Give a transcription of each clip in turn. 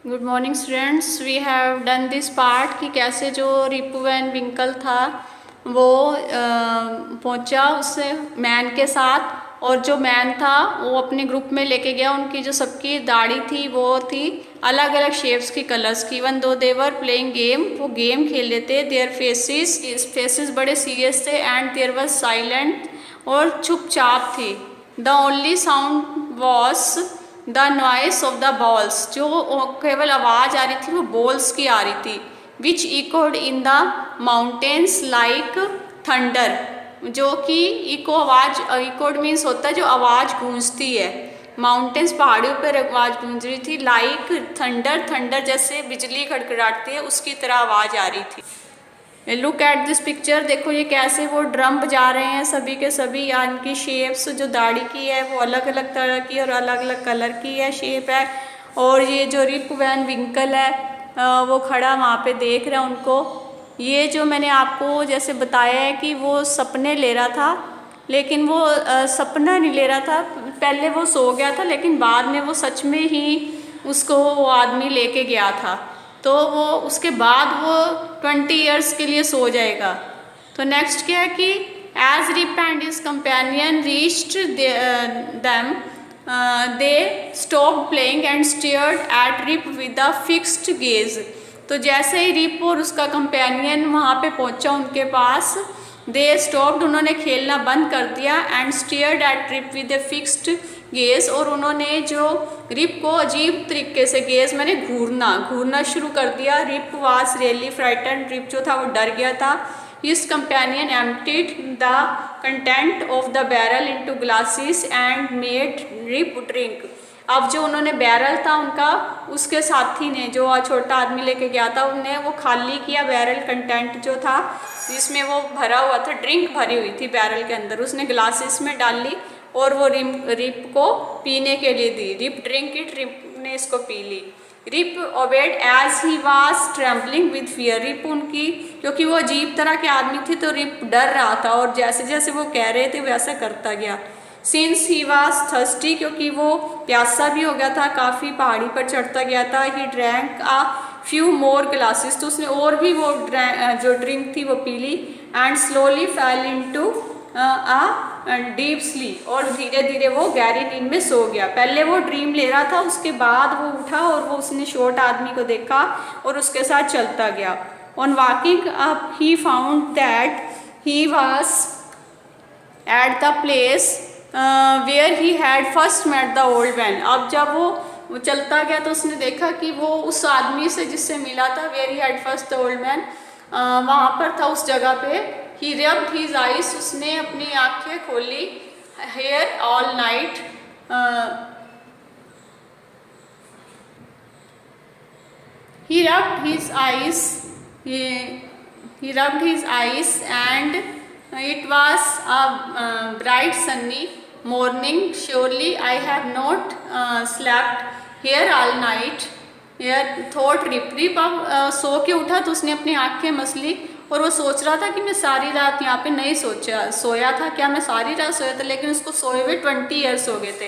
Good morning students, we have done this part कि कैसे जो रिपु वैन विंकल था वो पहुंचा उससे मैन के साथ, और जो मैन था वो अपने ग्रुप में लेके गया। उनकी जो सबकी दाढ़ी थी वो थी अलग अलग शेप्स की, कलर्स की। Even though they were playing game, वो गेम खेल रहे थे। देयर फेसेस बड़े सीरियस थे एंड देयर वाज साइलेंट, और चुपचाप थी। The only sound was the noise of the balls, जो केवल आवाज़ आ रही थी वो बॉल्स की आ रही थी। Which echoed in the mountains like thunder, जो कि इकोड मीन्स होता है जो आवाज़ गूंजती है। माउंटेन्स पहाड़ियों पर आवाज़ गूंज रही थी। लाइक थंडर जैसे बिजली खड़खड़ाती है उसकी तरह आवाज़ आ रही थी। लुक एट दिस पिक्चर, देखो ये कैसे वो ड्रम बजा रहे हैं सभी के सभी। या इनकी शेप्स जो दाढ़ी की है वो अलग अलग तरह की और अलग अलग कलर की है, शेप है। और ये जो रिप वैन विंकल है वो खड़ा वहाँ पे देख रहा है उनको। ये जो मैंने आपको जैसे बताया है कि वो सपने ले रहा था, लेकिन वो सपना नहीं ले रहा था। पहले वो सो गया था, लेकिन बाद में वो सच में ही उसको वो आदमी लेके गया था। तो वो उसके बाद वो 20 ईयर्स के लिए सो जाएगा। तो नेक्स्ट क्या है कि as Rip and his companion reached them they stopped playing and stared at Rip with a fixed gaze. तो जैसे ही रिप और उसका कंपेनियन वहाँ पे पहुँचा उनके पास, दे स्टॉप्ड, उन्होंने खेलना बंद कर दिया, and stared at Rip with a fixed gaze, और उन्होंने जो रिप को अजीब तरीके से, गेज मैंने घूरना शुरू कर दिया। Rip was really frighten, Rip जो था वो डर गया था। His companion emptied the content of the barrel into glasses and made Rip drink. अब जो उन्होंने बैरल था उनका, उसके साथी ने, जो छोटा आदमी लेके गया था, उन्हें वो खाली किया बैरल, कंटेंट जो था जिसमें वो भरा हुआ था, ड्रिंक भरी हुई थी बैरल के अंदर, उसने ग्लासेस में डाल ली और वो रिप को पीने के लिए दी। रिप ड्रिंक इट, रिप ने इसको पी ली। Rip obeyed as he was trembling with fear, Rip उनकी, क्योंकि वो अजीब तरह के आदमी थे तो रिप डर रहा था, और जैसे जैसे वो कह रहे थे वैसा करता गया। सिंस ही वाज थर्स्टी, क्योंकि वो प्यासा भी हो गया था, काफ़ी पहाड़ी पर चढ़ता गया था। He drank a few more glasses, तो उसने और भी वो जो ड्रिंक थी वो पी ली। And slowly fell into deep sleep, और धीरे धीरे वो गहरी नींद में सो गया। पहले वो ड्रीम ले रहा था, उसके बाद वो उठा और वो उसने शॉर्ट आदमी को देखा और उसके साथ चलता गया। On walking up he found that he was at the place where he had first met the old man. अब जब वो चलता गया तो उसने देखा कि वो उस आदमी से जिससे मिला था, where he had first the old man, वहाँ पर था उस जगह पे। ही रब्ड हिज आइज, उसने अपनी आंखें खोली। Here all night, he rubbed his eyes he rubbed his eyes and it was a bright sunny morning. Surely I have not slept here all night, here thought Rip अब सो के उठा तो उसने अपनी आंखें मसली, और वो सोच रहा था कि मैं सारी रात यहाँ पे नहीं सोया था, क्या मैं सारी रात सोया था? लेकिन उसको सोए हुए 20 ईयर्स हो गए थे।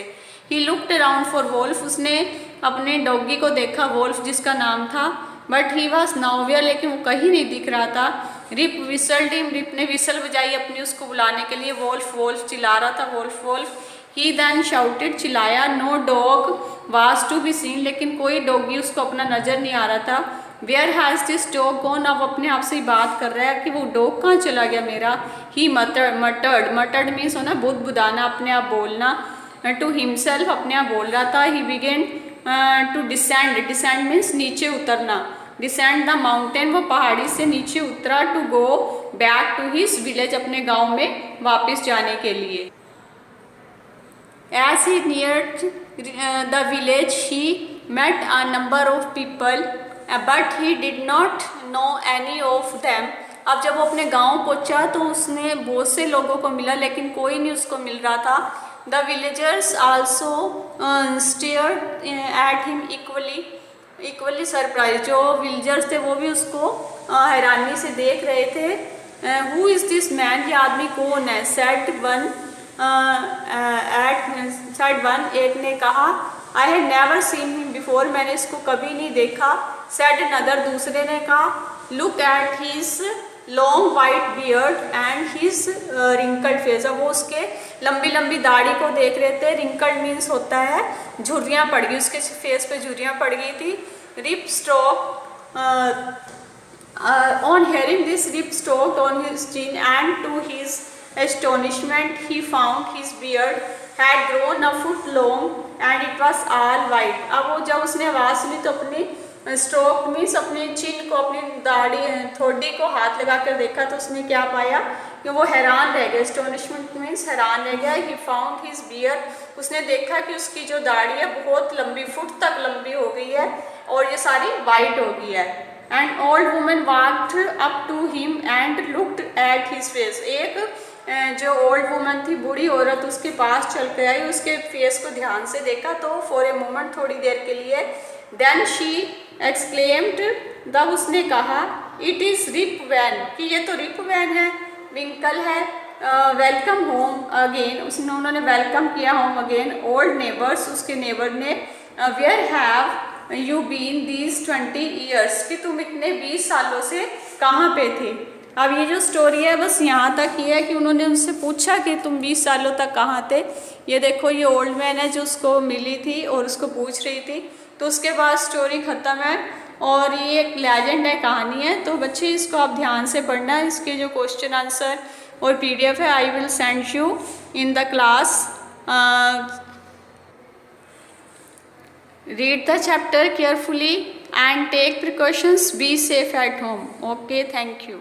He looked around for Wolf, उसने अपने डॉगी को देखा, वोल्फ जिसका नाम था। बट ही वॉज नाउवेयर, लेकिन वो कहीं नहीं दिख रहा था। रिप विसल्ड हिम, रिप ने विसल बजाई अपनी उसको बुलाने के लिए। वोल्फ वोल्फ चिल्ला रहा था, Wolf Wolf. He then shouted, चिल्लाया। No dog was to be seen, लेकिन कोई डॉगी उसको अपना नज़र नहीं आ रहा था। Where has this dog gone, अब अपने आप से ही बात कर रहा है कि वो डॉग कहाँ चला गया मेरा। ही मटर्ड मीन्स होना बुदबुदाना, अपने आप बोलना। टू हिमसेल्फ, अपने आप बोल रहा था। He began to descend means नीचे उतरना। डिसेंड द माउंटेन, वो पहाड़ी से नीचे उतरा। To go back to his village, अपने गांव में वापस जाने के लिए। As he neared the village he met a number of people but he did not know any of them. अब जब वो अपने गांव पहुंचा तो उसने बहुत से लोगों को मिला, लेकिन कोई नहीं उसको मिल रहा था। The villagers also stared at him equally surprise, जो विलेजर्स थे वो भी उसको हैरानी से देख रहे थे। हु इज़ दिस मैन, ये आदमी कौन है? सेड वन, एक ने कहा। I had never seen him before, मैंने इसको कभी नहीं देखा। सेड अनदर, दूसरे ने कहा, look at his long white beard and his wrinkled face. अब वो उसके लंबी लंबी दाढ़ी को देख रहे थे। रिंकल्ड मीन्स होता है झुर्रियाँ पड़ गई, उसके फेस पे झुर्रियाँ पड़ गई थी। Rip stock on hearing this, Rip stalked on his chin, and to his astonishment he found his beard had grown a foot long and it was all white. अब वो जब उसने आवाज़ सुनी तो अपनी स्ट्रोक मीन्स अपने चिन को, अपनी दाढ़ी थोड़ी को हाथ लगा कर देखा तो उसने क्या पाया कि वो हैरान रह गया। एस्टोनिशमेंट मीन्स हैरान रह गया। ही फाउंड हिज बियर्ड, उसने देखा कि उसकी जो दाढ़ी है बहुत लंबी, फुट तक लंबी हो गई है और ये सारी वाइट हो गई है। And old women walked up to him and looked at his face. एक जो ओल्ड वुमन थी, बूढ़ी औरत, उसके पास चल कर आई, उसके फेस को ध्यान से देखा तो फॉर ए मोमेंट, थोड़ी देर के लिए। देन शी एक्सक्लेम्ड, तब उसने कहा, इट इज़ रिप वैन, कि ये तो रिप वैन है, विंकल है। वेलकम होम अगेन, उन्होंने वेलकम किया होम अगेन। ओल्ड नेबर्स, उसके नेबर ने, where have you been these 20 years, कि तुम इतने 20 सालों से कहाँ पे थे। अब ये जो स्टोरी है बस यहाँ तक ही है कि उन्होंने उनसे पूछा कि तुम 20 सालों तक कहाँ थे। ये देखो ये ओल्ड मैन है जो उसको मिली थी और उसको पूछ रही थी, तो उसके बाद स्टोरी ख़त्म है। और ये एक लेजेंड है, कहानी है, तो बच्चे इसको आप ध्यान से पढ़ना है। इसके जो क्वेश्चन आंसर और PDF है, I will send you in the class. Read the chapter carefully and take precautions. Be safe at home. Okay, thank you.